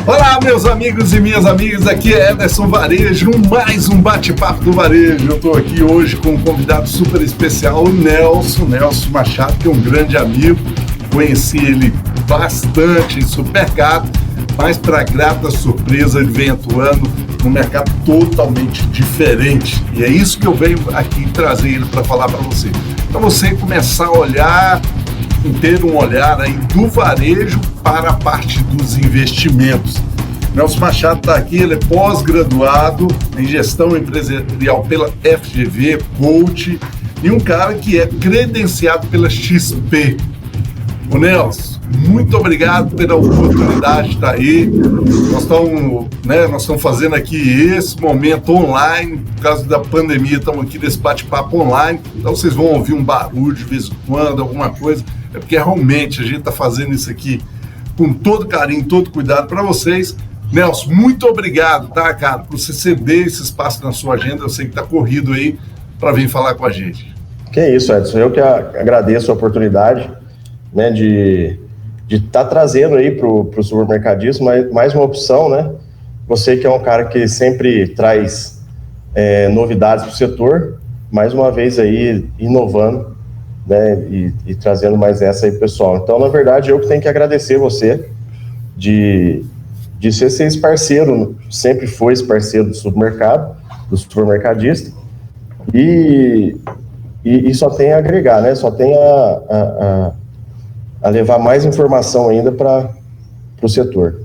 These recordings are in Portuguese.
Olá, meus amigos e minhas amigas, aqui é Ederson Varejo, mais um bate-papo do varejo. Eu estou aqui hoje com um convidado super especial, o Nelson Machado, que é um grande amigo. Conheci ele bastante em supermercado, mas para grata surpresa ele vem atuando num mercado totalmente diferente. E é isso que eu venho aqui trazer ele para falar para você. Para você começar a olhar, ter um olhar aí do varejo para a parte dos investimentos. Nelson Machado está aqui, ele é pós-graduado em gestão empresarial pela FGV, coach, e um cara que é credenciado pela XP. O Nelson, muito obrigado pela oportunidade de estar aí. Nós estamos fazendo aqui esse momento online, por causa da pandemia, estamos aqui nesse bate-papo online, então vocês vão ouvir um barulho de vez em quando, alguma coisa, é porque realmente a gente está fazendo isso aqui com todo carinho, todo cuidado para vocês. Nelson, muito obrigado, tá, cara, por você ceder esse espaço na sua agenda, eu sei que está corrido aí para vir falar com a gente. Que isso, Edson, eu que agradeço a oportunidade, né, de estar trazendo aí para o supermercadismo mais uma opção, né? Você que é um cara que sempre traz novidades para o setor, mais uma vez aí inovando, né, e trazendo mais essa aí, pessoal. Então, na verdade, eu que tenho que agradecer você de ser esse parceiro, sempre foi esse parceiro do supermercado, do supermercadista, e só tem a agregar, né? Só tem a levar mais informação ainda para o setor.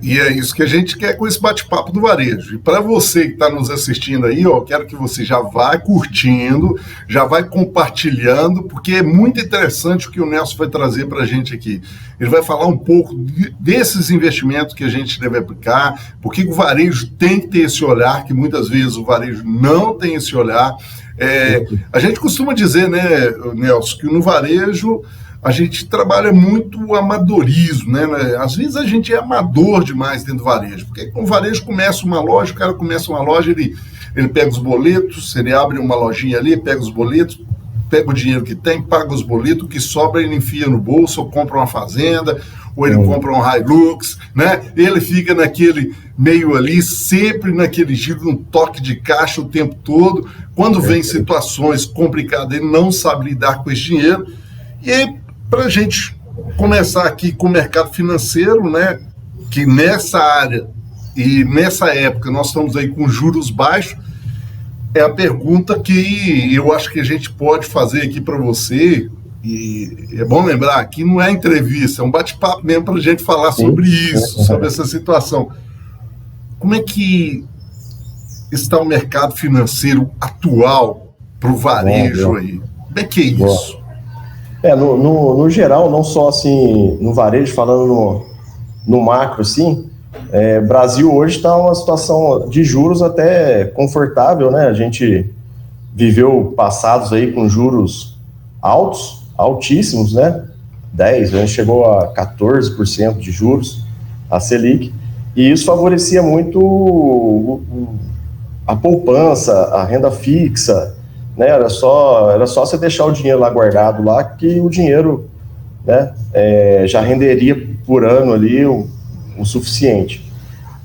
E é isso que a gente quer com esse bate-papo do varejo. E para você que está nos assistindo aí, quero que você já vá curtindo, já vai compartilhando, porque é muito interessante o que o Nelson vai trazer para a gente aqui. Ele vai falar um pouco desses investimentos que a gente deve aplicar, porque o varejo tem que ter esse olhar, que muitas vezes o varejo não tem esse olhar. A gente costuma dizer, né, Nelson, que no varejo a gente trabalha muito o amadorismo, né? Às vezes a gente é amador demais dentro do varejo, porque quando o varejo começa uma loja, o cara começa uma loja, ele pega os boletos, ele abre uma lojinha ali, pega os boletos, pega o dinheiro que tem, paga os boletos, o que sobra ele enfia no bolso, ou compra uma fazenda, ou ele compra um Hilux, né? Ele fica naquele meio ali, sempre naquele giro, num toque de caixa o tempo todo. Quando vem situações complicadas, ele não sabe lidar com esse dinheiro. E para a gente começar aqui com o mercado financeiro, né, que nessa área e nessa época nós estamos aí com juros baixos, é a pergunta que eu acho que a gente pode fazer aqui para você, e é bom lembrar que não é entrevista, é um bate-papo mesmo para a gente falar sobre isso, sobre essa situação. Como é que está o mercado financeiro atual para o varejo aí? Como é que é isso? No geral, não só assim no varejo, falando no macro, assim, Brasil hoje está uma situação de juros até confortável, né? A gente viveu passados aí com juros altíssimos, né? 10, a gente chegou a 14% de juros, a Selic, e isso favorecia muito a poupança, a renda fixa, né? Era só você deixar o dinheiro lá guardado lá, que o dinheiro, né, já renderia por ano ali o suficiente.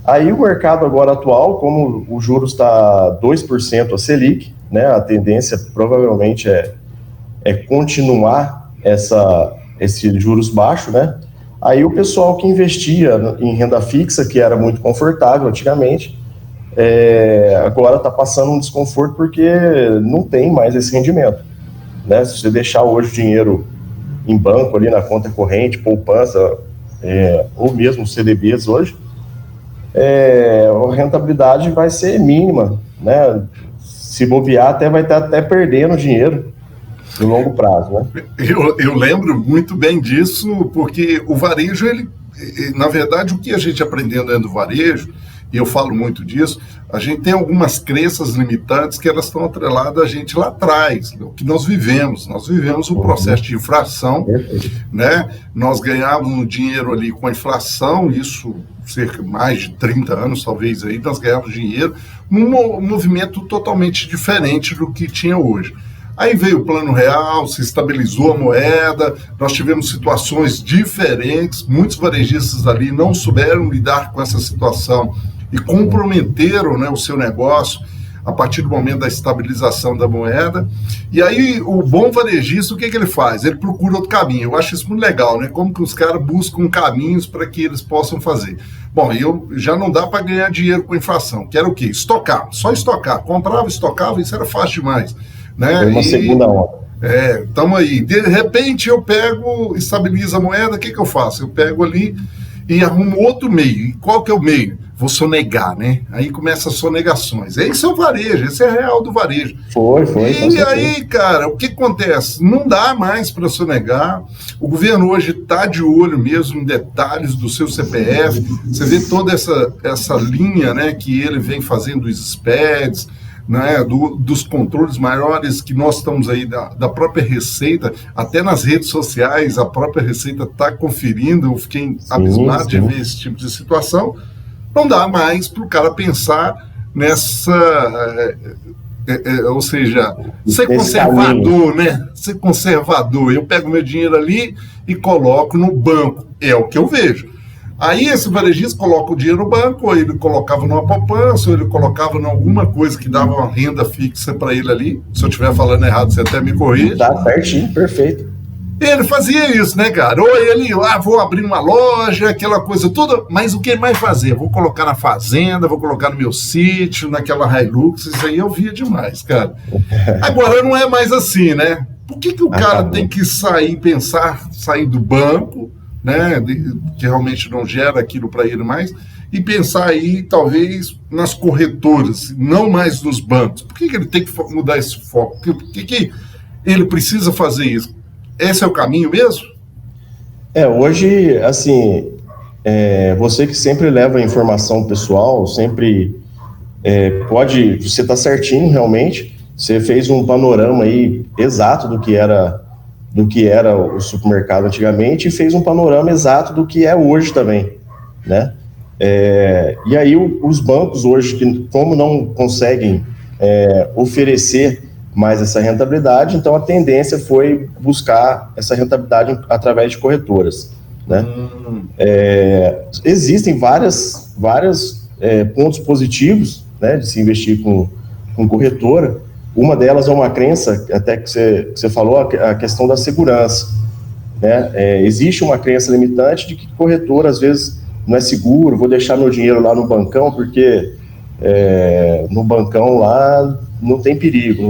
Aí o mercado agora atual, como o juros está 2% a Selic, né, a tendência provavelmente é continuar esse juros baixo, né? Aí o pessoal que investia em renda fixa, que era muito confortável antigamente, agora está passando um desconforto porque não tem mais esse rendimento, né? Se você deixar hoje o dinheiro em banco ali na conta corrente, poupança, ou mesmo CDBs hoje, a rentabilidade vai ser mínima, né? Se bobear, até vai estar até perdendo dinheiro no longo prazo, né? Eu lembro muito bem disso, porque o varejo, na verdade, o que a gente aprendeu dentro do varejo, e eu falo muito disso, a gente tem algumas crenças limitantes que elas estão atreladas a gente lá atrás, o que nós vivemos o processo de inflação, né? Nós ganhávamos dinheiro ali com a inflação, isso cerca de mais de 30 anos talvez aí, nós ganhávamos dinheiro num movimento totalmente diferente do que tinha hoje. Aí veio o Plano Real, se estabilizou a moeda, nós tivemos situações diferentes, muitos varejistas ali não souberam lidar com essa situação e comprometeram, né, o seu negócio a partir do momento da estabilização da moeda. E aí o bom varejista, o que ele faz? Ele procura outro caminho. Eu acho isso muito legal, né? Como que os caras buscam caminhos para que eles possam fazer. Bom, já não dá para ganhar dinheiro com inflação, que era o quê? Estocar, só estocar. Comprava, estocava, isso era fácil demais. Né? Foi uma segunda onda. Estamos aí. De repente eu pego, estabilizo a moeda, o que eu faço? Eu pego ali e arrumo outro meio. E qual que é o meio? Vou sonegar, né? Aí começa as sonegações. Esse é o varejo, esse é real do varejo. Foi. E aí, cara, o que acontece? Não dá mais para sonegar. O governo hoje está de olho mesmo em detalhes do seu CPF. Você vê toda essa linha, né, que ele vem fazendo dos SPEDs, né, dos controles maiores que nós estamos aí da própria Receita, até nas redes sociais a própria Receita está conferindo. Eu fiquei abismado de ver esse tipo de situação. Não dá mais para o cara pensar nessa, ou seja, ser conservador, né? Ser conservador. Eu pego meu dinheiro ali e coloco no banco. É o que eu vejo. Aí esse varejista coloca o dinheiro no banco, ou ele colocava numa poupança, ou ele colocava em alguma coisa que dava uma renda fixa para ele ali. Se eu estiver falando errado, você até me corrige. Tá certinho, perfeito. Ele fazia isso, né, cara? Ou ele, vou abrir uma loja, aquela coisa toda, mas o que ele vai fazer? Vou colocar na fazenda, vou colocar no meu sítio, naquela Hilux, isso aí eu via demais, cara. Agora não é mais assim, né? Por que o cara tem que sair do banco, né, que realmente não gera aquilo para ele mais, e pensar aí, talvez, nas corretoras, não mais nos bancos? Por que ele tem que mudar esse foco? Por que ele precisa fazer isso? Esse é o caminho mesmo? Hoje, assim, você que sempre leva a informação pessoal, sempre você está certinho, realmente. Você fez um panorama aí exato do que era o supermercado antigamente e fez um panorama exato do que é hoje também, né? E aí os bancos hoje, que como não conseguem oferecer mais essa rentabilidade, então a tendência foi buscar essa rentabilidade através de corretoras, né? Existem vários pontos positivos, né, de se investir com corretora. Uma delas é uma crença, até que você falou, a questão da segurança, né? Existe uma crença limitante de que corretora, às vezes, não é seguro, vou deixar meu dinheiro lá no bancão, porque no bancão lá não tem perigo,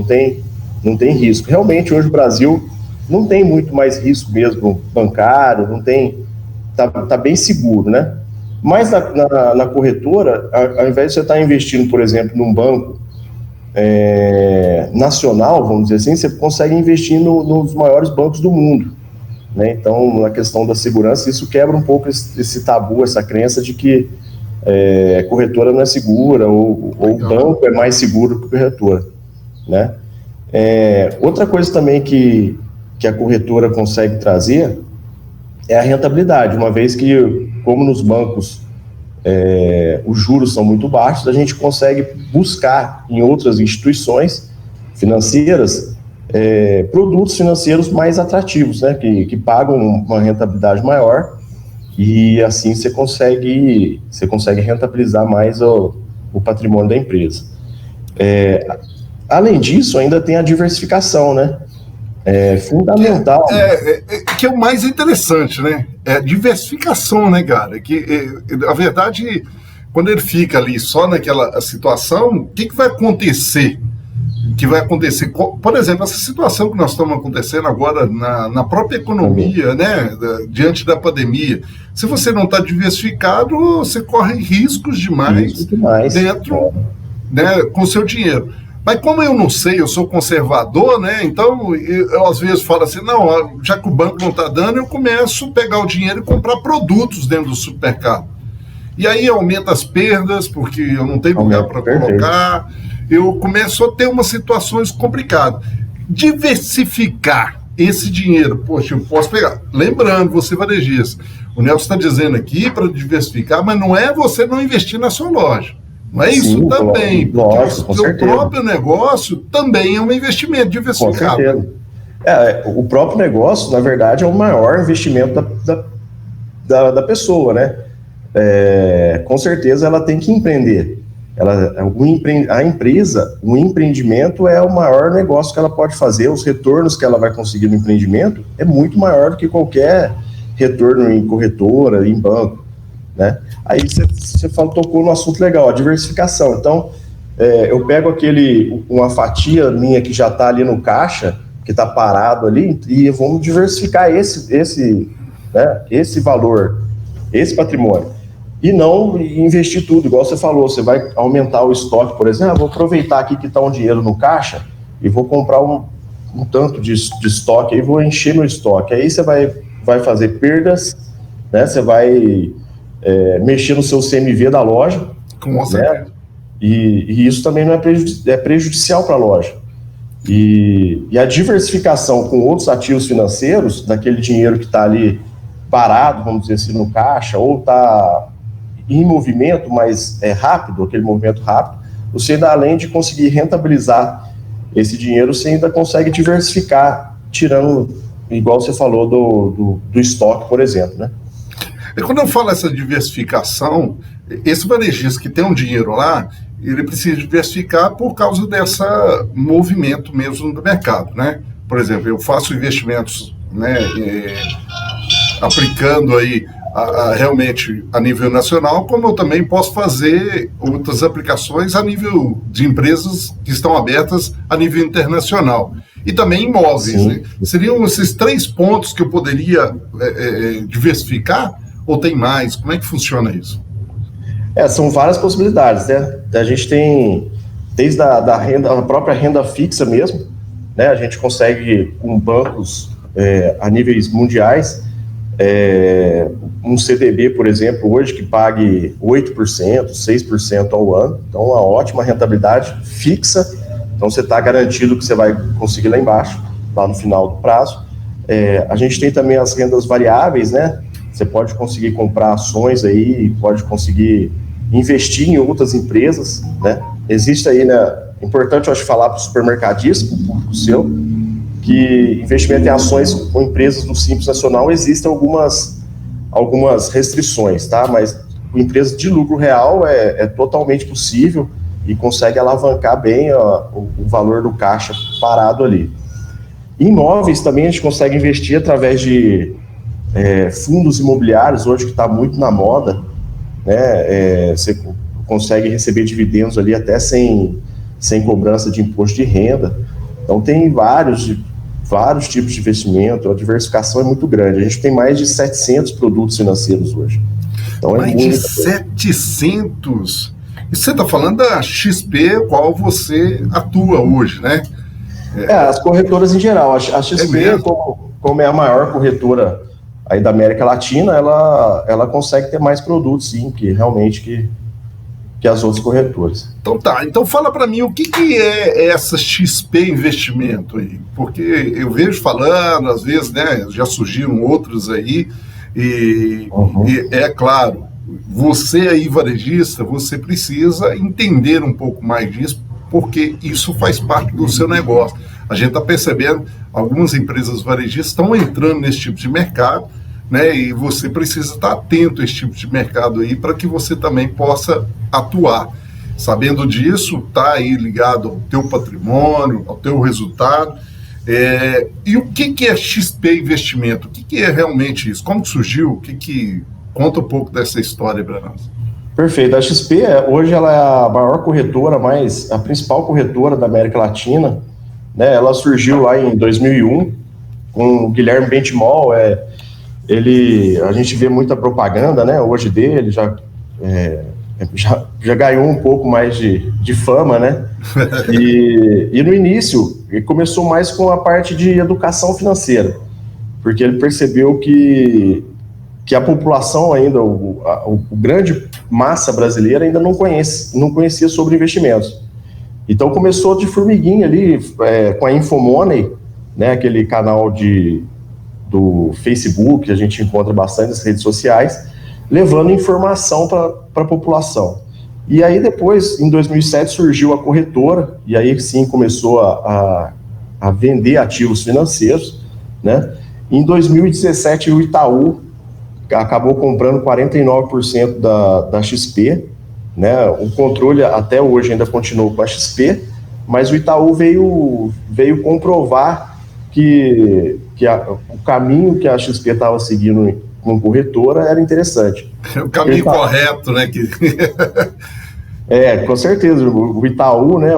não tem risco. Realmente, hoje o Brasil não tem muito mais risco mesmo bancário, não tem, tá bem seguro, né? Mas na corretora, ao invés de você estar investindo, por exemplo, num banco nacional, vamos dizer assim, você consegue investir nos maiores bancos do mundo, né? Então, na questão da segurança, isso quebra um pouco esse tabu, essa crença de que corretora não é segura, ou o banco é mais seguro que a corretora, né? Outra coisa também que a corretora consegue trazer é a rentabilidade, uma vez que, como nos bancos os juros são muito baixos, a gente consegue buscar em outras instituições financeiras produtos financeiros mais atrativos, né, que pagam uma rentabilidade maior, e assim você consegue rentabilizar mais o patrimônio da empresa. Além disso, ainda tem a diversificação, né? Fundamental. Que é o mais interessante, né? É a diversificação, né, cara? Que, a verdade, quando ele fica ali só naquela situação, o que vai acontecer? Por exemplo, essa situação que nós estamos acontecendo agora na própria economia, né, diante da pandemia. Se você não está diversificado, você corre riscos demais dentro, né, com o seu dinheiro. Mas como eu não sei, eu sou conservador, né? Então eu às vezes falo assim, não, já que o banco não está dando, eu começo a pegar o dinheiro e comprar produtos dentro do supermercado. E aí aumenta as perdas, porque eu não tenho lugar para colocar, eu começo a ter umas situações complicadas. Diversificar esse dinheiro, poxa, eu posso pegar. Lembrando, você varejista, o Nelson está dizendo aqui para diversificar, mas não é você não investir na sua loja. Não é isso? Sim, Também. lógico, com Porque o certeza. próprio negócio também é um investimento diversificado. Com certeza. O próprio negócio, na verdade, é o maior investimento da pessoa, né? Com certeza ela tem que empreender. A empresa, o empreendimento é o maior negócio que ela pode fazer. Os retornos que ela vai conseguir no empreendimento é muito maior do que qualquer retorno em corretora, em banco, né? Aí você tocou no assunto legal, a diversificação. Então, eu pego uma fatia minha que já está ali no caixa, que está parado ali, e vamos diversificar esse valor, esse patrimônio. E não investir tudo, igual você falou, você vai aumentar o estoque, por exemplo, vou aproveitar aqui que está um dinheiro no caixa e vou comprar um tanto de estoque, aí vou encher meu estoque. Aí você vai fazer perdas, né? Você vai mexer no seu CMV da loja. Com certeza. Né? E isso também não é prejudicial para a loja. E a diversificação com outros ativos financeiros, daquele dinheiro que está ali parado, vamos dizer assim, no caixa, ou está em movimento, mas é rápido, aquele movimento rápido, você ainda, além de conseguir rentabilizar esse dinheiro, você ainda consegue diversificar, tirando, igual você falou, do estoque, por exemplo, né? E quando eu falo essa diversificação, esse varejista que tem um dinheiro lá, ele precisa diversificar por causa desse movimento mesmo do mercado, né? Por exemplo, eu faço investimentos, né, aplicando aí realmente a nível nacional, como eu também posso fazer outras aplicações a nível de empresas que estão abertas a nível internacional. E também imóveis, né? Seriam esses 3 pontos que eu poderia diversificar, ou tem mais? Como é que funciona isso? São várias possibilidades, né? A gente tem, desde a própria renda fixa mesmo, né? A gente consegue, com bancos a níveis mundiais, um CDB, por exemplo, hoje que pague 8%, 6% ao ano, então uma ótima rentabilidade fixa, então você está garantido que você vai conseguir lá embaixo, lá no final do prazo. A gente tem também as rendas variáveis, né? Você pode conseguir comprar ações aí, pode conseguir investir em outras empresas, né? Existe aí, né? Importante, eu acho, falar para o supermercadista, para o público seu, que investimento em ações com empresas do Simples Nacional existem algumas restrições, tá? Mas com empresas de lucro real é totalmente possível e consegue alavancar bem o valor do caixa parado ali. Em imóveis também a gente consegue investir através de fundos imobiliários, hoje que está muito na moda, né? Você consegue receber dividendos ali até sem cobrança de imposto de renda. Então tem vários tipos de investimento, a diversificação é muito grande. A gente tem mais de 700 produtos financeiros hoje. Então mais de 700? E você está falando da XP, qual você atua hoje, né? As corretoras em geral. A XP, como é a maior corretora aí da América Latina, ela consegue ter mais produtos, sim, que realmente que as outras corretoras. Então tá, então fala para mim o que é essa XP Investimento aí, porque eu vejo falando, às vezes, né, já surgiram outros aí, e é claro, você aí varejista, você precisa entender um pouco mais disso, porque isso faz parte do seu negócio. A gente está percebendo, algumas empresas varejistas estão entrando nesse tipo de mercado, né? E você precisa estar atento a esse tipo de mercado aí para que você também possa atuar. Sabendo disso, está aí ligado ao teu patrimônio, ao teu resultado. E o que é XP Investimento? O que é realmente isso? Como surgiu? Conta um pouco dessa história para nós. Perfeito. A XP, hoje, ela é a maior corretora, a principal corretora da América Latina, né? Ela surgiu lá em 2001 com o Guilherme Benchimol. A gente vê muita propaganda, né, hoje dele, já ganhou um pouco mais de fama, né? E no início, ele começou mais com a parte de educação financeira, porque ele percebeu que a população ainda, o grande massa brasileira ainda não conhecia sobre investimentos. Então começou de formiguinha ali, com a Infomoney, né, aquele canal do Facebook, que a gente encontra bastante nas redes sociais, levando informação para a população. E aí depois, em 2007, surgiu a corretora, e aí sim começou a vender ativos financeiros, né? Em 2017, o Itaú acabou comprando 49% da XP, né? O controle até hoje ainda continuou com a XP, mas o Itaú veio comprovar que o caminho que a XP estava seguindo como corretora era interessante. É o caminho correto, né? Com certeza. O Itaú, né,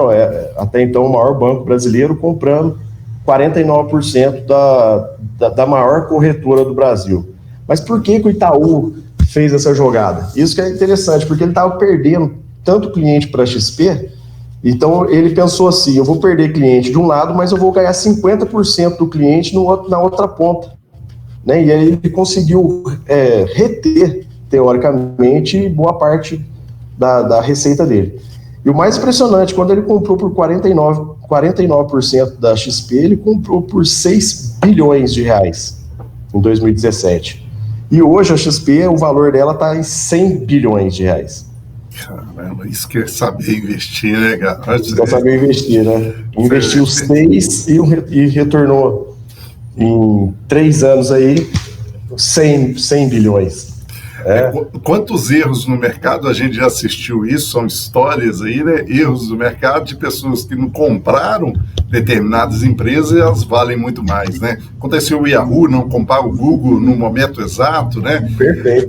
até então o maior banco brasileiro, comprando 49% da maior corretora do Brasil. Mas por que o Itaú fez essa jogada? Isso que é interessante, porque ele estava perdendo tanto cliente para a XP, então ele pensou assim, eu vou perder cliente de um lado, mas eu vou ganhar 50% do cliente na outra ponta. Né? E aí ele conseguiu reter, teoricamente, boa parte da receita dele. E o mais impressionante, quando ele comprou por 49% da XP, ele comprou por 6 bilhões de reais em 2017. E hoje a XP, o valor dela está em 100 bilhões de reais. Caramba, isso que é saber investir, né, cara? Isso é saber investir, né? Investiu 6 e retornou em 3 anos aí 100 bilhões. Quantos erros no mercado a gente já assistiu isso? São histórias aí, né? Erros do mercado de pessoas que não compraram determinadas empresas e elas valem muito mais, né? Aconteceu o Yahoo não comprar o Google no momento exato, né? Perfeito.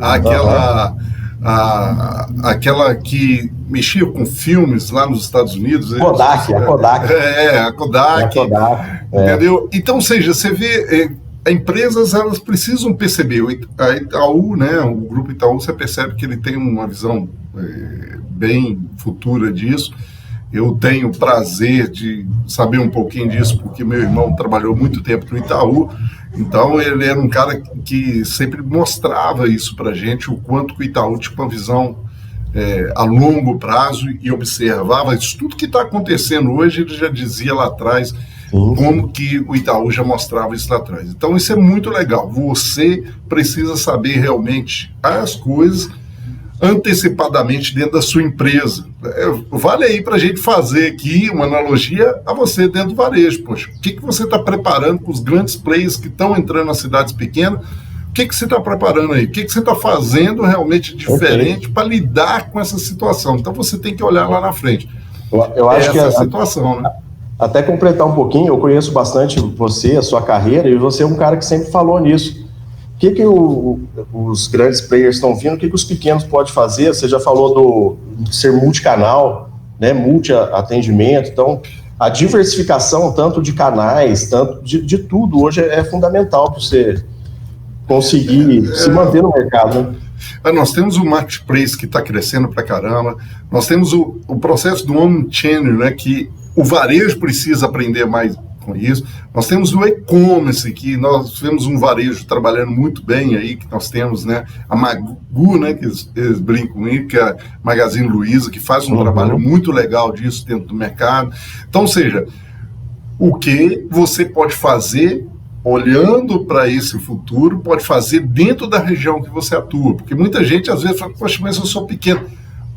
Aquela que mexia com filmes lá nos Estados Unidos. A Kodak. A Kodak. Entendeu? Então, ou seja, você vê... empresas, elas precisam perceber, a Itaú, né, o Grupo Itaú, você percebe que ele tem uma visão bem futura disso. Eu tenho o prazer de saber um pouquinho disso, porque meu irmão trabalhou muito tempo no Itaú, então ele era um cara que sempre mostrava isso pra gente, o quanto que o Itaú tinha uma visão a longo prazo e observava isso. Tudo que está acontecendo hoje, ele já dizia lá atrás, como que o Itaú já mostrava isso lá atrás. Então isso é muito legal. Você precisa saber realmente as coisas antecipadamente dentro da sua empresa. Vale aí para a gente fazer aqui uma analogia a você dentro do varejo. Poxa, o que você está preparando para os grandes players que estão entrando nas cidades pequenas? O que você está preparando aí? O que você está fazendo realmente diferente para lidar com essa situação? Então você tem que olhar lá na frente. Eu acho que a situação, né? Até completar um pouquinho, eu conheço bastante você, a sua carreira, e você é um cara que sempre falou nisso. O que os grandes players estão vindo, o que os pequenos podem fazer? Você já falou de ser multicanal, né, multi-atendimento, então a diversificação tanto de canais, tanto de tudo, hoje é fundamental para você conseguir se manter no mercado, né? Nós temos o marketplace que está crescendo pra caramba, nós temos o processo do omnichannel, né, que o varejo precisa aprender mais com isso. Nós temos o e-commerce, que nós temos um varejo trabalhando muito bem aí, que nós temos, né, a Magu, né, que eles brincam comigo, que é a Magazine Luiza, que faz um trabalho muito legal disso dentro do mercado. Então, ou seja, o que você pode fazer olhando para esse futuro, pode fazer dentro da região que você atua, porque muita gente às vezes fala, poxa, mas eu sou pequeno.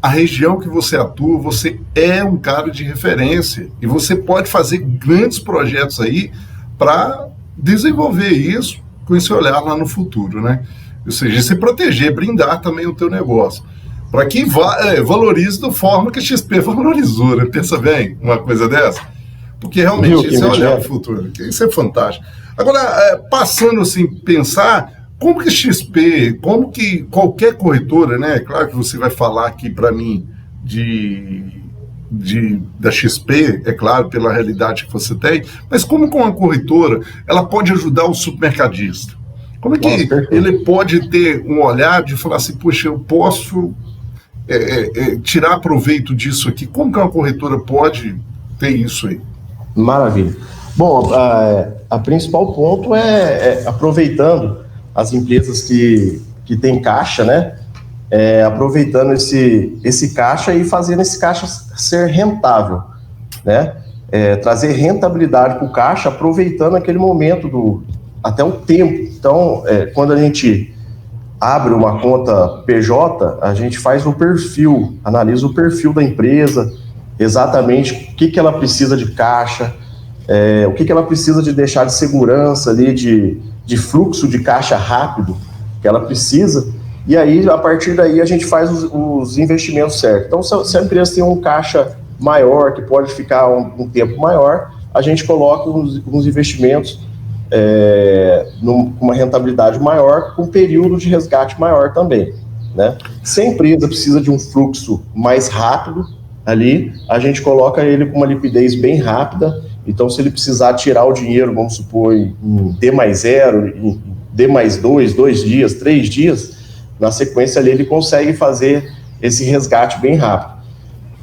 A região que você atua, você é um cara de referência e você pode fazer grandes projetos aí para desenvolver isso com esse olhar lá no futuro, né? Ou seja, se proteger, brindar também o teu negócio. Para que valorize da forma que a XP valorizou, né? Pensa bem uma coisa dessa? Porque realmente isso é olhar no futuro. Isso é fantástico. Agora, passando assim, pensar... Como que XP, como que qualquer corretora, né? Claro que você vai falar aqui para mim da XP, é claro, pela realidade que você tem, mas como com uma corretora, ela pode ajudar o supermercadista? Como é que ele pode ter um olhar de falar assim, poxa, eu posso tirar proveito disso aqui? Como que uma corretora pode ter isso aí? Maravilha. Bom, a principal ponto é aproveitando as empresas que têm caixa, né? Aproveitando esse caixa e fazendo esse caixa ser rentável, né? Trazer rentabilidade para o caixa, aproveitando aquele momento até o tempo. Então, quando a gente abre uma conta PJ, a gente faz o perfil, analisa o perfil da empresa, exatamente o que ela precisa de caixa, o que ela precisa de deixar de segurança ali, de fluxo de caixa rápido que ela precisa, e aí, a partir daí, a gente faz os investimentos certos. Então, se a empresa tem um caixa maior, que pode ficar um tempo maior, a gente coloca uns investimentos com uma rentabilidade maior, com um período de resgate maior também, né? Se a empresa precisa de um fluxo mais rápido ali, a gente coloca ele com uma liquidez bem rápida. Então, se ele precisar tirar o dinheiro, vamos supor, em D+0, em D+2, 2 dias, 3 dias, na sequência ali ele consegue fazer esse resgate bem rápido.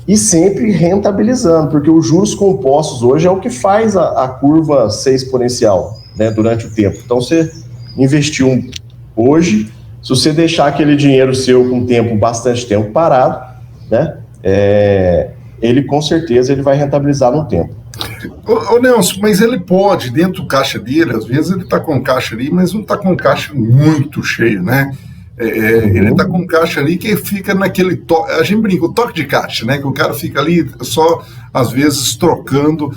E sempre rentabilizando, porque os juros compostos hoje é o que faz a curva ser exponencial, né, durante o tempo. Então, você investiu hoje, se você deixar aquele dinheiro seu com bastante tempo parado, né, ele com certeza ele vai rentabilizar no tempo. Ô Nelson, mas ele pode, dentro do caixa dele, às vezes ele está com caixa ali, mas não está com caixa muito cheio, né? Ele está com caixa ali que fica naquele a gente brinca, o toque de caixa, né? Que o cara fica ali só, às vezes, trocando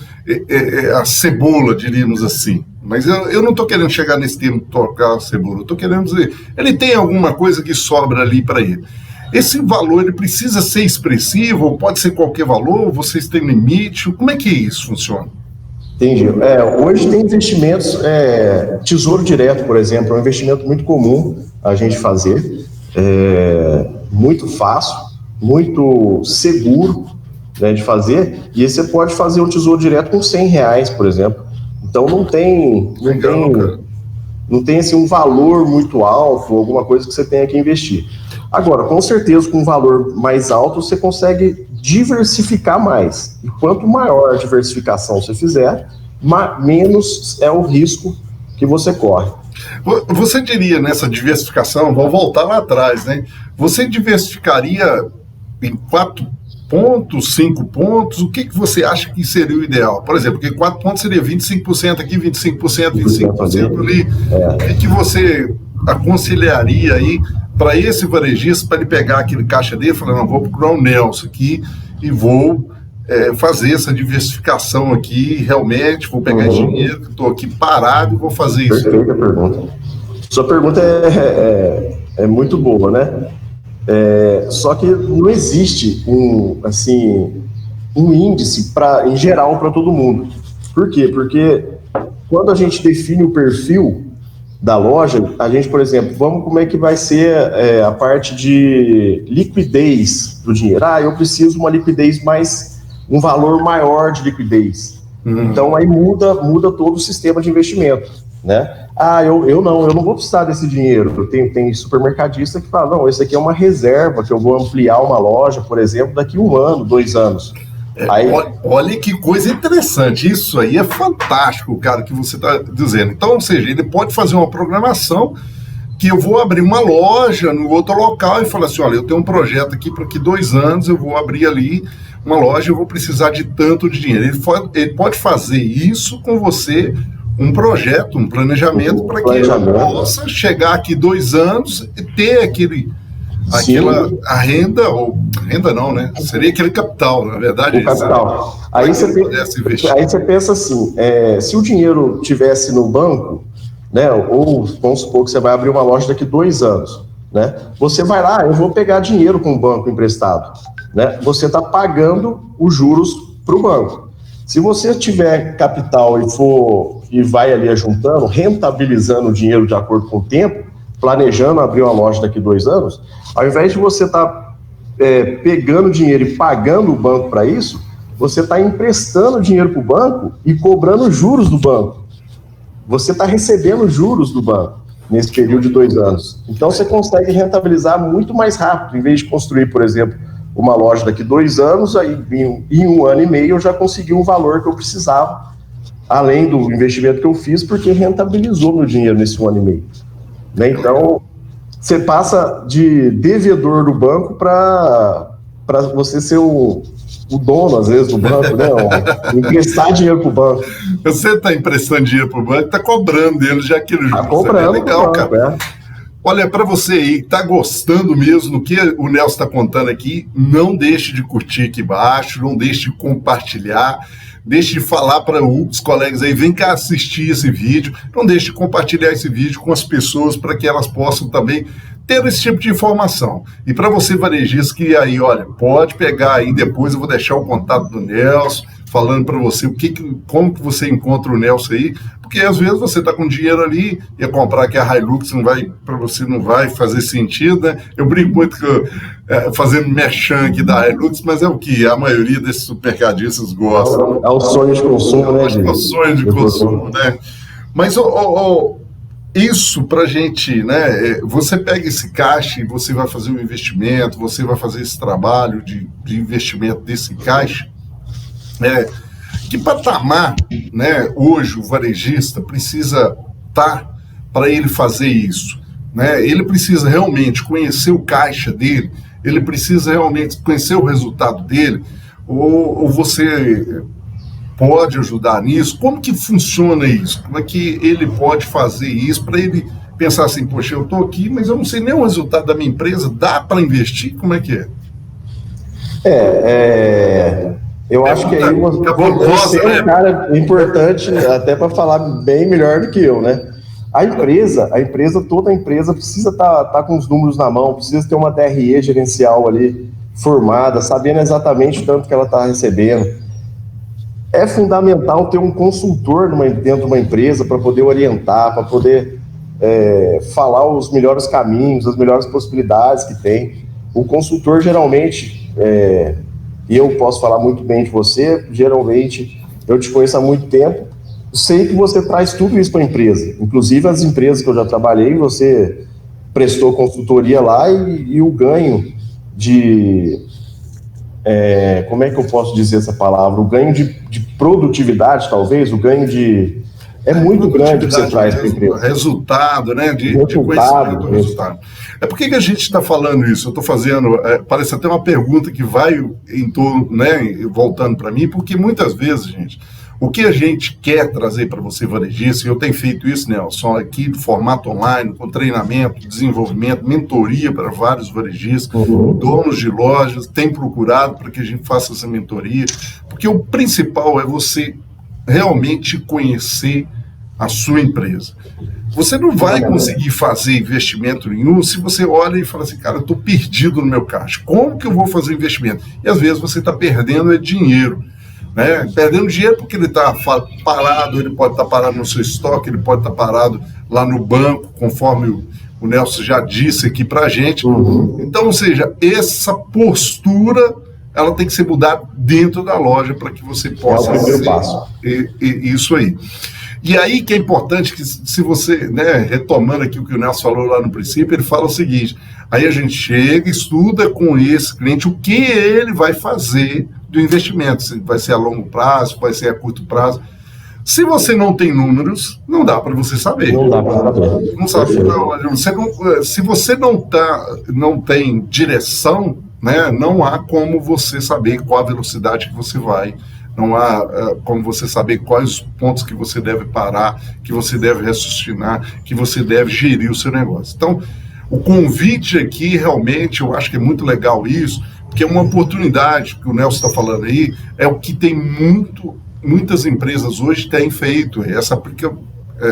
a cebola, diríamos assim. Mas eu não estou querendo chegar nesse termo, trocar a cebola, eu estou querendo dizer, ele tem alguma coisa que sobra ali para ele. Esse valor, ele precisa ser expressivo, ou pode ser qualquer valor, vocês têm limite, como é que isso funciona? Entendi. Hoje tem investimentos, tesouro direto, por exemplo, é um investimento muito comum a gente fazer, muito fácil, muito seguro, né, de fazer, e aí você pode fazer um tesouro direto com R$100, por exemplo. Então não tem assim, um valor muito alto, alguma coisa que você tenha que investir. Agora, com certeza, com um valor mais alto, você consegue diversificar mais. E quanto maior a diversificação você fizer, menos é o risco que você corre. Você diria nessa diversificação, vou voltar lá atrás, né? Você diversificaria em 4 pontos, 5 pontos? O que você acha que seria o ideal? Por exemplo, porque 4 pontos seria 25% aqui, 25%, 25% ali. O que você aconselharia aí para esse varejista, para ele pegar aquele caixa dele e falar, não, vou procurar o Nelson aqui e vou fazer essa diversificação aqui, realmente, vou pegar esse dinheiro, que estou aqui parado e vou fazer isso. Perfeita pergunta. Sua pergunta é muito boa, né? Só que não existe um índice em geral para todo mundo. Por quê? Porque quando a gente define o perfil da loja, a gente, por exemplo, como é que vai ser a parte de liquidez do dinheiro? Eu preciso uma liquidez um valor maior de liquidez. Então aí muda todo o sistema de investimento, né? Eu não vou precisar desse dinheiro. Tem supermercadista que fala, não, esse aqui é uma reserva, que eu vou ampliar uma loja, por exemplo, daqui 1 ano, 2 anos. Olha que coisa interessante, isso aí é fantástico, cara, que você está dizendo. Então, ou seja, ele pode fazer uma programação que eu vou abrir uma loja no outro local e falar assim, olha, eu tenho um projeto aqui para que 2 anos eu vou abrir ali uma loja, eu vou precisar de tanto de dinheiro. Ele pode fazer isso com você, um projeto, um planejamento para que ele possa chegar aqui 2 anos e ter a renda, ou renda não, né? Seria aquele capital, na verdade. O capital. Aí você pensa assim, se o dinheiro tivesse no banco, né? Ou vamos supor que você vai abrir uma loja daqui 2 anos, né? Você vai lá, eu vou pegar dinheiro com o banco emprestado, né? Você está pagando os juros para o banco. Se você tiver capital e vai ali juntando, rentabilizando o dinheiro de acordo com o tempo, planejando abrir uma loja daqui 2 anos, ao invés de você estar pegando dinheiro e pagando o banco para isso, você está emprestando dinheiro para o banco e cobrando juros do banco. Você está recebendo juros do banco nesse período de 2 anos. Então você consegue rentabilizar muito mais rápido, em vez de construir, por exemplo, uma loja daqui 2 anos, aí em 1 ano e meio eu já consegui um valor que eu precisava, além do investimento que eu fiz, porque rentabilizou meu dinheiro nesse 1 ano e meio. Né? Então, você passa de devedor do banco para você ser o dono, às vezes, do banco, né? Emprestar dinheiro para o banco. Você está emprestando dinheiro para o banco, está cobrando dele já aquele juros. Está cobrando. É legal, cara. Olha, para você aí que está gostando mesmo do que o Nelson está contando aqui, não deixe de curtir aqui embaixo, não deixe de compartilhar, deixe de falar para os colegas aí, vem cá assistir esse vídeo, não deixe de compartilhar esse vídeo com as pessoas para que elas possam também ter esse tipo de informação. E para você, varejista, que aí, olha, pode pegar aí, depois eu vou deixar o contato do Nelson, falando para você como que você encontra o Nelson aí, porque às vezes você está com dinheiro ali, ia comprar aqui a Hilux, para você não vai fazer sentido, né? Eu brinco muito fazendo merchan aqui da Hilux, mas é o que a maioria desses supermercadistas gostam. É o sonho de consumo, né? É o sonho de consumo, né? Mas isso para a gente, né? Você pega esse caixa e você vai fazer um investimento, você vai fazer esse trabalho de investimento desse caixa. Que patamar, né, hoje o varejista precisa estar para ele fazer isso, né? Ele precisa realmente conhecer o caixa dele, ele precisa realmente conhecer o resultado dele, ou você pode ajudar nisso? Como que funciona isso? Como é que ele pode fazer isso para ele pensar assim, poxa, eu estou aqui, mas eu não sei nem o resultado da minha empresa, dá para investir? Como é que é? Eu acho que aí você é um cara importante até para falar bem melhor do que eu, né? Toda a empresa precisa estar com os números na mão, precisa ter uma DRE gerencial ali formada, sabendo exatamente o tanto que ela está recebendo. É fundamental ter um consultor dentro de uma empresa para poder orientar, para poder falar os melhores caminhos, as melhores possibilidades que tem. O consultor geralmente... E eu posso falar muito bem de você, geralmente eu te conheço há muito tempo, sei que você traz tudo isso para a empresa, inclusive as empresas que eu já trabalhei, você prestou consultoria lá e o ganho de, como é que eu posso dizer essa palavra, o ganho de produtividade talvez, o ganho de... É muito grande que você traz para a empresa. Resultado, né? De conhecimento do resultado. Por que a gente está falando isso? Eu estou fazendo, parece até uma pergunta que vai em torno, né, voltando para mim, porque muitas vezes, gente, o que a gente quer trazer para você, varejista, e eu tenho feito isso, Nelson, aqui de formato online, com treinamento, desenvolvimento, mentoria para vários varejistas, donos de lojas, tem procurado para que a gente faça essa mentoria, porque o principal é você realmente conhecer a sua empresa. Você não vai conseguir fazer investimento nenhum se você olha e fala assim, cara, eu estou perdido no meu caixa. Como que eu vou fazer investimento? E às vezes você está perdendo dinheiro. Né? Perdendo dinheiro porque ele está parado, ele pode estar parado no seu estoque, ele pode estar parado lá no banco, conforme o Nelson já disse aqui para a gente. Então, ou seja, essa postura... ela tem que ser mudada dentro da loja para que você possa fazer isso aí. E aí que é importante que se você, né, retomando aqui o que o Nelson falou lá no princípio, ele fala o seguinte, aí a gente chega, estuda com esse cliente o que ele vai fazer do investimento, se vai ser a longo prazo, se vai ser a curto prazo. Se você não tem números, não dá para você saber. Não dá para saber. Não sabe, se você não tem direção, né, não há como você saber qual a velocidade que você vai, não há como você saber quais os pontos que você deve parar, que você deve raciocinar, que você deve gerir o seu negócio. Então, o convite aqui, realmente, eu acho que é muito legal isso, porque é uma oportunidade que o Nelson está falando aí, é o que tem muitas empresas hoje têm feito,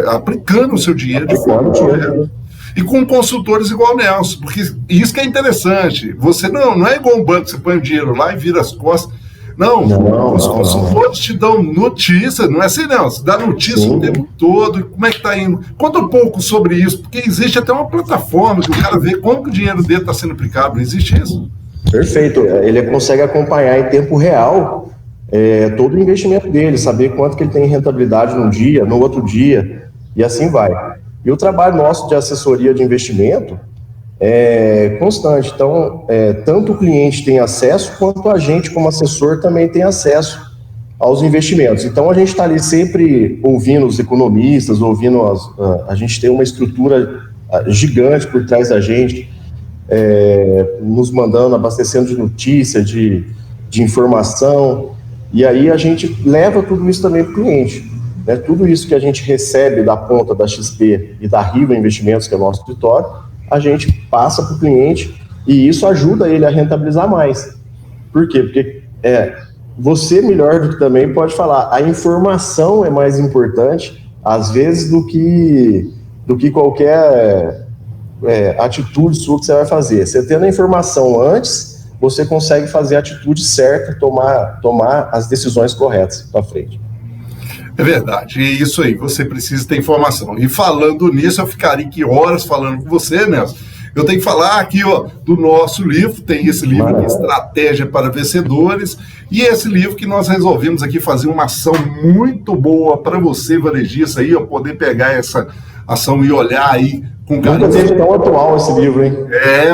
aplicando o seu dinheiro de forma correta. E com consultores igual o Nelson, porque isso que é interessante. Você não é igual um banco, você põe o dinheiro lá e vira as costas. Não, os consultores te dão notícia, não é assim, não. Você dá notícia o tempo todo, como é que está indo. Conta um pouco sobre isso, porque existe até uma plataforma que o cara vê como que o dinheiro dele está sendo aplicado, não existe isso? Perfeito, ele consegue acompanhar em tempo real todo o investimento dele, saber quanto que ele tem rentabilidade num dia, no outro dia, e assim vai. E o trabalho nosso de assessoria de investimento é constante. Então, tanto o cliente tem acesso, quanto a gente, como assessor, também tem acesso aos investimentos. Então, a gente está ali sempre ouvindo os economistas, a gente tem uma estrutura gigante por trás da gente, nos mandando, abastecendo de notícia, de informação, e aí a gente leva tudo isso também para o cliente. Tudo isso que a gente recebe da ponta da XP e da Riva Investimentos, que é o nosso escritório, a gente passa para o cliente e isso ajuda ele a rentabilizar mais. Por quê? Porque você melhor do que também pode falar, a informação é mais importante, às vezes, do que qualquer atitude sua que você vai fazer. Você tendo a informação antes, você consegue fazer a atitude certa, tomar as decisões corretas para frente. É verdade, e isso aí, você precisa ter informação. E falando nisso, eu ficaria aqui horas falando com você, Nelson. Eu tenho que falar aqui, do nosso livro, tem esse livro aqui, Estratégia para Vencedores, e esse livro que nós resolvemos aqui fazer uma ação muito boa para você, varejista, aí, poder pegar essa ação e olhar aí com carinho. Nunca teve tão atual esse livro, hein?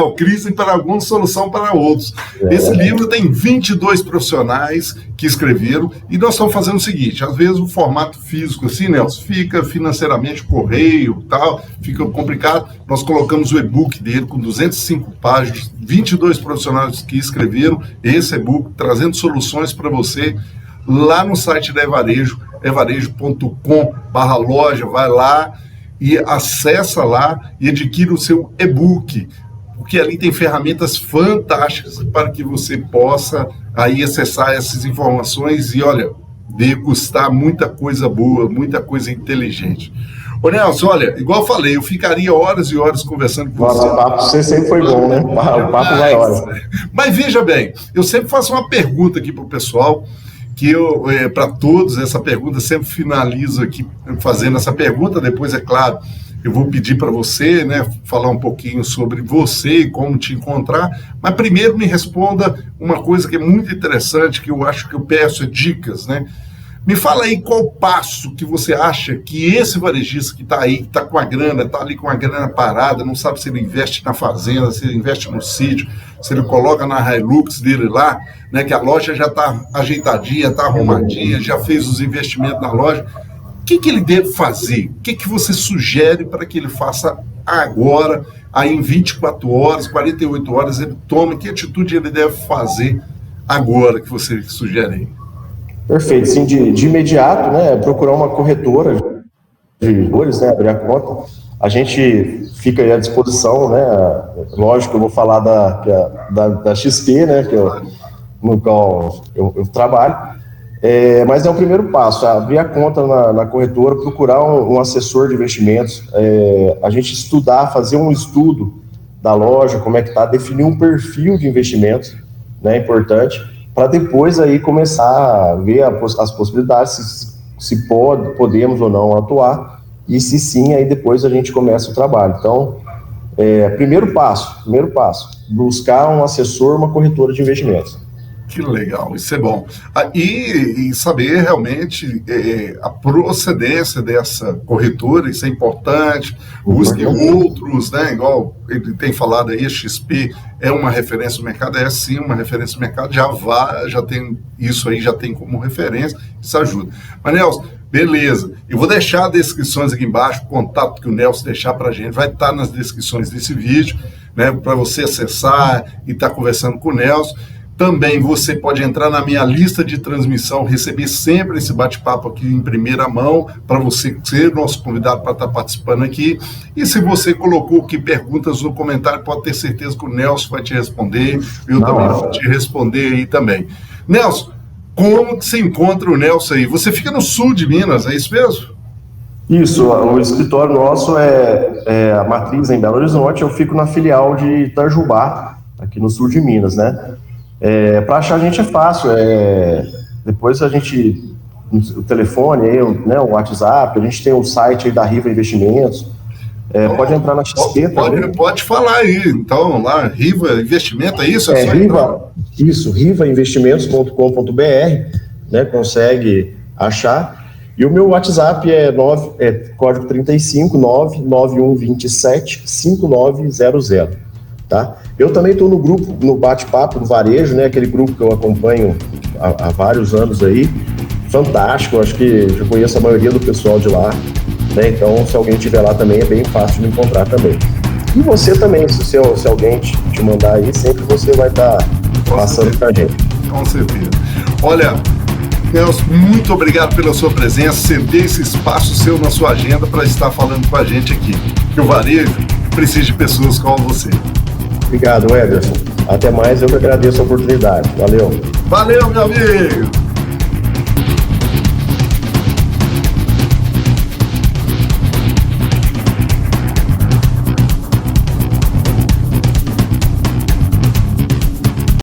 O Crise para alguns, Solução para outros. Esse livro tem 22 profissionais que escreveram, e nós estamos fazendo o seguinte, às vezes o formato físico assim, Nelson, fica financeiramente correio tal, fica complicado, nós colocamos o e-book dele com 205 páginas, 22 profissionais que escreveram esse e-book, trazendo soluções para você, lá no site da Evarejo, evarejo.com/loja, vai lá, e acessa lá e adquira o seu e-book, porque ali tem ferramentas fantásticas para que você possa aí acessar essas informações e, olha, degustar muita coisa boa, muita coisa inteligente. Ô Nelson, olha, igual eu falei, eu ficaria horas e horas conversando com você. O papo você sempre foi bom, né? O papo vai horas. Mas veja bem, eu sempre faço uma pergunta aqui para o pessoal, que para todos, essa pergunta, sempre finalizo aqui fazendo essa pergunta, depois, é claro, eu vou pedir para você, né, falar um pouquinho sobre você e como te encontrar, mas primeiro me responda uma coisa que é muito interessante, que eu acho que eu peço dicas, né? Me fala aí qual passo que você acha que esse varejista que está aí, que está com a grana, está ali com a grana parada, não sabe se ele investe na fazenda, se ele investe no sítio, se ele coloca na Hilux dele lá, né, que a loja já está ajeitadinha, está arrumadinha, já fez os investimentos na loja. O que ele deve fazer? O que você sugere para que ele faça agora, aí em 24 horas, 48 horas, ele toma? Que atitude ele deve fazer agora que você sugere aí? Perfeito, sim, de imediato, né, procurar uma corretora de valores, né, abrir a conta. A gente fica aí à disposição, né, lógico que eu vou falar da XP, né, no qual eu trabalho, mas é o primeiro passo, abrir a conta na corretora, procurar um assessor de investimentos, a gente estudar, fazer um estudo da loja, como é que está, definir um perfil de investimentos, né, importante, para depois aí começar a ver as possibilidades, se podemos ou não atuar, e se sim, aí depois a gente começa o trabalho. Então, primeiro passo, buscar um assessor, uma corretora de investimentos. Que legal, isso é bom. E saber realmente a procedência dessa corretora, isso é importante. Busque outros, né? Igual ele tem falado aí, a XP é uma referência no mercado, é sim uma referência no mercado, já tem isso aí, já tem como referência, isso ajuda. Mas, Nelson, beleza, eu vou deixar as descrições aqui embaixo, o contato que o Nelson deixar para a gente, vai estar nas descrições desse vídeo, né? Para você acessar e estar conversando com o Nelson. Também você pode entrar na minha lista de transmissão, receber sempre esse bate-papo aqui em primeira mão, para você ser nosso convidado para estar participando aqui. E se você colocou aqui perguntas no comentário, pode ter certeza que o Nelson vai te responder, eu também vou te responder aí também. Nelson, como que se encontra o Nelson aí? Você fica no sul de Minas, é isso mesmo? Isso, o escritório nosso é a matriz em Belo Horizonte, eu fico na filial de Itajubá, aqui no sul de Minas, né? Para achar a gente é fácil, depois a gente, o telefone, aí, né, o WhatsApp, a gente tem o site aí da Riva Investimentos, pode entrar na XP também. Pode falar aí, então, lá, Riva Investimento, é isso? rivainvestimentos.com.br, né, consegue achar, e o meu WhatsApp é código 35 99127 5900, tá? Eu também estou no grupo, no bate-papo, no varejo, né? Aquele grupo que eu acompanho há vários anos aí, fantástico, acho que já conheço a maioria do pessoal de lá, né? Então, se alguém estiver lá também, é bem fácil de encontrar também. E você também, se alguém te mandar aí, sempre você vai estar passando para a gente. Com certeza. Olha, Nelson, muito obrigado pela sua presença, ceder esse espaço seu na sua agenda para estar falando com a gente aqui. Que o varejo precisa de pessoas como você. Obrigado, Ederson. Até mais, eu que agradeço a oportunidade. Valeu. Valeu, meu amigo.